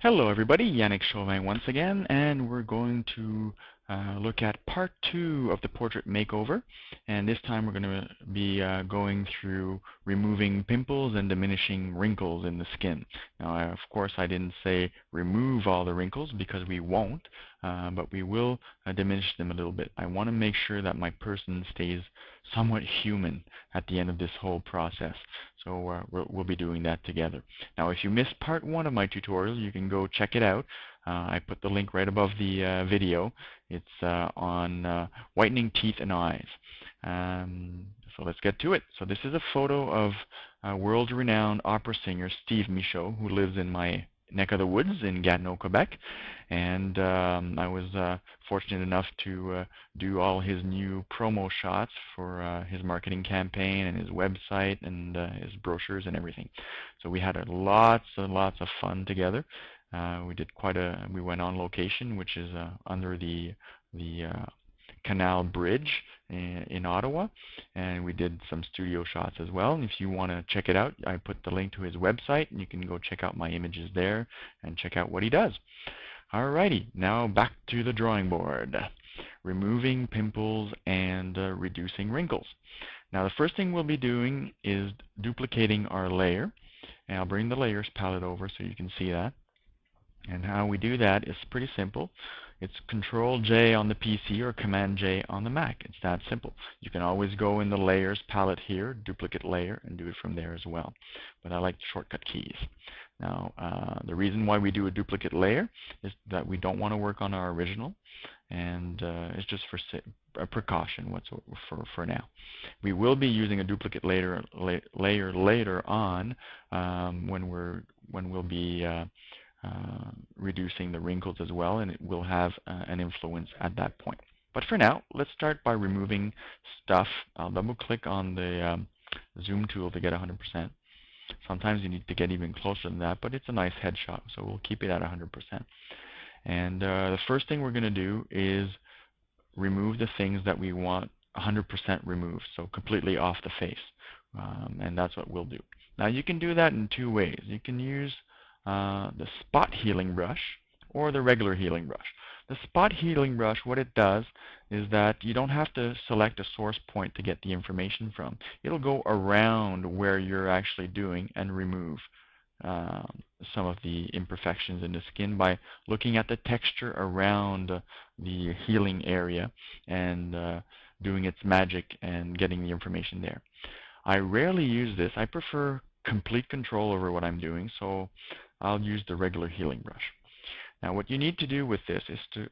Hello everybody, Yannick Chauvin once again, and we're going to look at part 2 of the portrait makeover. And this time we're going to be going through removing pimples and diminishing wrinkles in the skin. Now, of course, I didn't say remove all the wrinkles because we won't, but we will diminish them a little bit. I want to make sure that my person stays somewhat human at the end of this whole process. So we'll be doing that together. Now, if you missed part 1 of my tutorial, you can go check it out. I put the link right above the video. It's on whitening teeth and eyes. So let's get to it. So this is a photo of world-renowned opera singer Steve Michaud, who lives in my neck of the woods in Gatineau, Quebec. And I was fortunate enough to do all his new promo shots for his marketing campaign and his website and his brochures and everything. So we had lots and lots of fun together. We went on location, which is under the Canal Bridge in Ottawa, and we did some studio shots as well. And if you want to check it out, I put the link to his website, and you can go check out my images there and check out what he does. Alrighty, now back to the drawing board. Removing pimples and reducing wrinkles. Now the first thing we'll be doing is duplicating our layer, and I'll bring the layers palette over so you can see that. And how we do that is pretty simple. It's Control-J on the PC or Command-J on the Mac. It's that simple. You can always go in the Layers palette here, Duplicate Layer, and do it from there as well. But I like the shortcut keys. Now, the reason why we do a duplicate layer is that we don't want to work on our original, and it's just for a precaution for now. We will be using a duplicate layer later on when we'll be reducing the wrinkles as well, and it will have an influence at that point. But for now, let's start by removing stuff. I'll double click on the zoom tool to get 100%. Sometimes you need to get even closer than that, but it's a nice headshot, so we'll keep it at 100%. And the first thing we're going to do is remove the things that we want 100% removed, so completely off the face. And that's what we'll do. Now you can do that in two ways. You can use the spot healing brush or the regular healing brush. The spot healing brush, what it does is that you don't have to select a source point to get the information from. It'll go around where you're actually doing and remove some of the imperfections in the skin by looking at the texture around the healing area and doing its magic and getting the information there. I rarely use this. I prefer complete control over what I'm doing, so I'll use the regular healing brush. Now what you need to do with this is to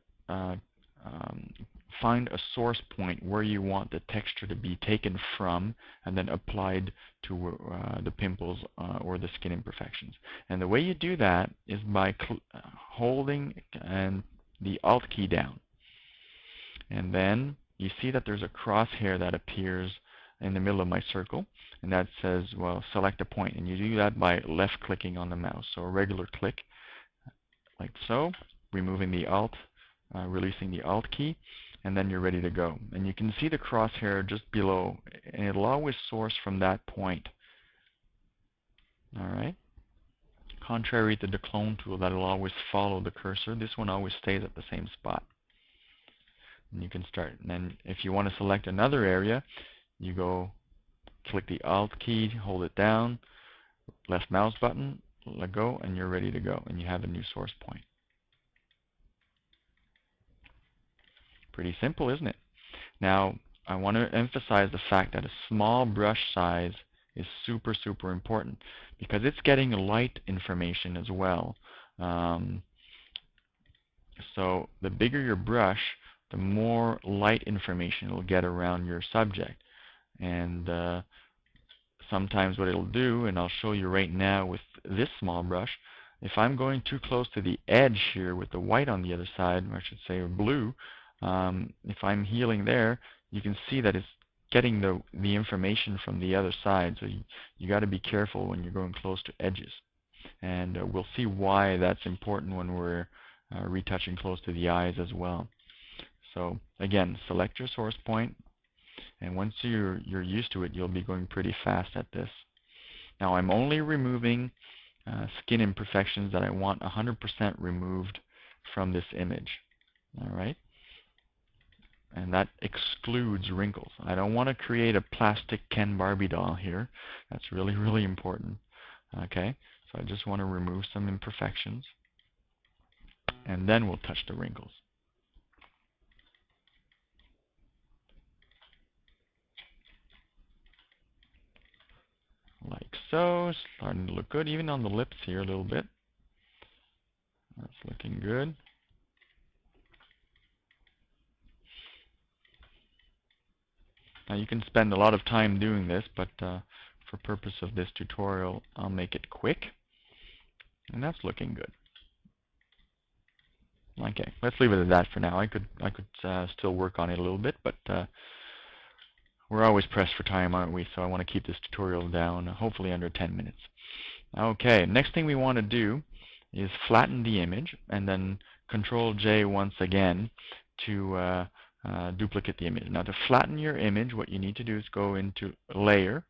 find a source point where you want the texture to be taken from and then applied to the pimples or the skin imperfections. And the way you do that is by holding the Alt key down. And then you see that there's a crosshair that appears in the middle of my circle, and that says, well, select a point, and you do that by left clicking on the mouse. So a regular click like so, removing the Alt, releasing the Alt key, and then you're ready to go. And you can see the crosshair just below, and it'll always source from that point. Alright. Contrary to the clone tool, that'll always follow the cursor. This one always stays at the same spot. And you can start. And then if you want to select another area, you go click the Alt key, hold it down, left mouse button, let go, and you're ready to go. And you have a new source point. Pretty simple, isn't it? Now, I want to emphasize the fact that a small brush size is super, super important because it's getting light information as well. So the bigger your brush, the more light information it will get around your subject. And sometimes what it'll do, and I'll show you right now with this small brush, if I'm going too close to the edge here with the white on the other side, or I should say blue, if I'm healing there, you can see that it's getting the information from the other side. So you got to be careful when you're going close to edges. And we'll see why that's important when we're retouching close to the eyes as well. So again, select your source point. And once you're used to it, you'll be going pretty fast at this. Now I'm only removing skin imperfections that I want 100% removed from this image. All right, and that excludes wrinkles. I don't want to create a plastic Ken Barbie doll here. That's really, really important. Okay, so I just want to remove some imperfections, and then we'll touch the wrinkles. Like so. Starting to look good, even on the lips here a little bit. That's looking good. Now you can spend a lot of time doing this, but for purpose of this tutorial, I'll make it quick. And that's looking good. Okay, let's leave it at that for now. I could still work on it a little bit, but we're always pressed for time, aren't we? So I want to keep this tutorial down, hopefully under 10 minutes. Okay, next thing we want to do is flatten the image, and then Control J once again to duplicate the image. Now to flatten your image, what you need to do is go into Layer,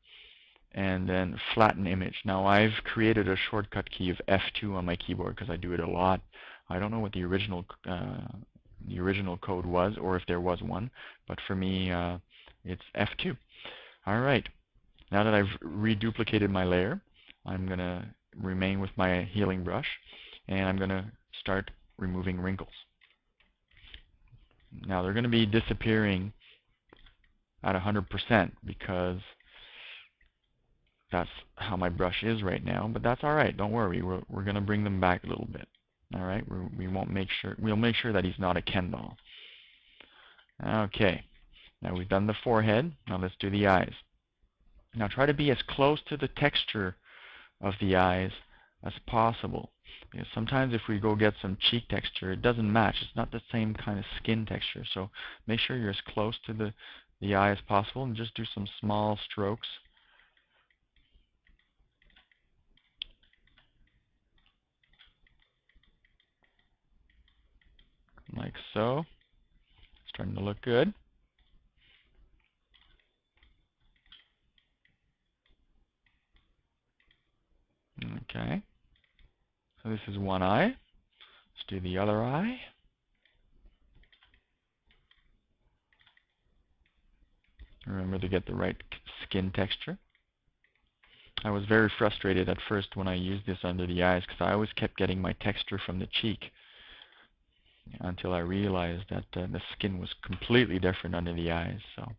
and then Flatten Image. Now I've created a shortcut key of F2 on my keyboard because I do it a lot. I don't know what the original code was, or if there was one, but for me it's F2. All right. Now that I've reduplicated my layer, I'm going to remain with my healing brush, and I'm going to start removing wrinkles. Now they're going to be disappearing at 100% because that's how my brush is right now, but that's all right. Don't worry. We're going to bring them back a little bit. All right. We'll make sure that he's not a Ken doll. Okay. Now we've done the forehead. Now let's do the eyes. Now try to be as close to the texture of the eyes as possible. Because sometimes if we go get some cheek texture, it doesn't match. It's not the same kind of skin texture. So make sure you're as close to the eye as possible, and just do some small strokes. Like so. Starting to look good. Okay. So this is one eye. Let's do the other eye. Remember to get the right skin texture. I was very frustrated at first when I used this under the eyes because I always kept getting my texture from the cheek until I realized that the skin was completely different under the eyes. So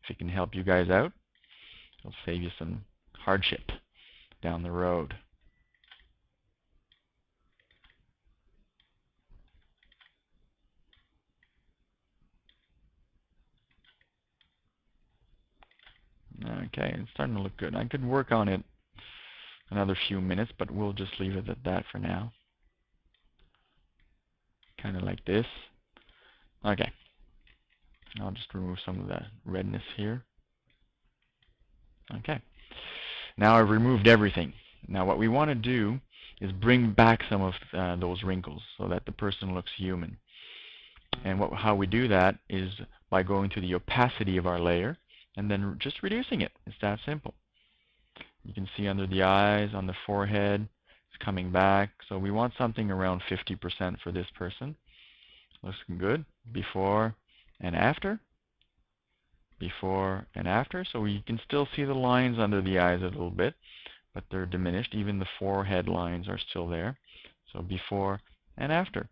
if it can help you guys out, it'll save you some hardship down the road. Okay, it's starting to look good. I could work on it another few minutes, but we'll just leave it at that for now. Kind of like this. Okay. I'll just remove some of the redness here. Okay. Now I've removed everything. Now what we want to do is bring back some of those wrinkles so that the person looks human. And how we do that is by going to the opacity of our layer and then just reducing it. It's that simple. You can see under the eyes, on the forehead, it's coming back. So we want something around 50% for this person. Looking good. Before and after. Before and after. So you can still see the lines under the eyes a little bit, but they're diminished. Even the forehead lines are still there. So before and after.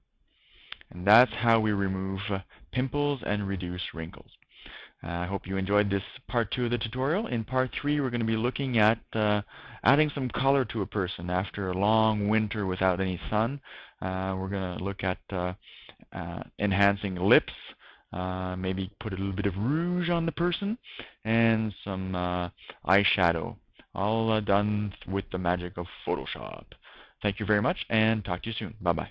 And that's how we remove pimples and reduce wrinkles. I hope you enjoyed this part 2 of the tutorial. In part 3, we're going to be looking at adding some color to a person after a long winter without any sun. We're going to look at enhancing lips, maybe put a little bit of rouge on the person, and some eyeshadow, all done with the magic of Photoshop. Thank you very much, and talk to you soon. Bye-bye.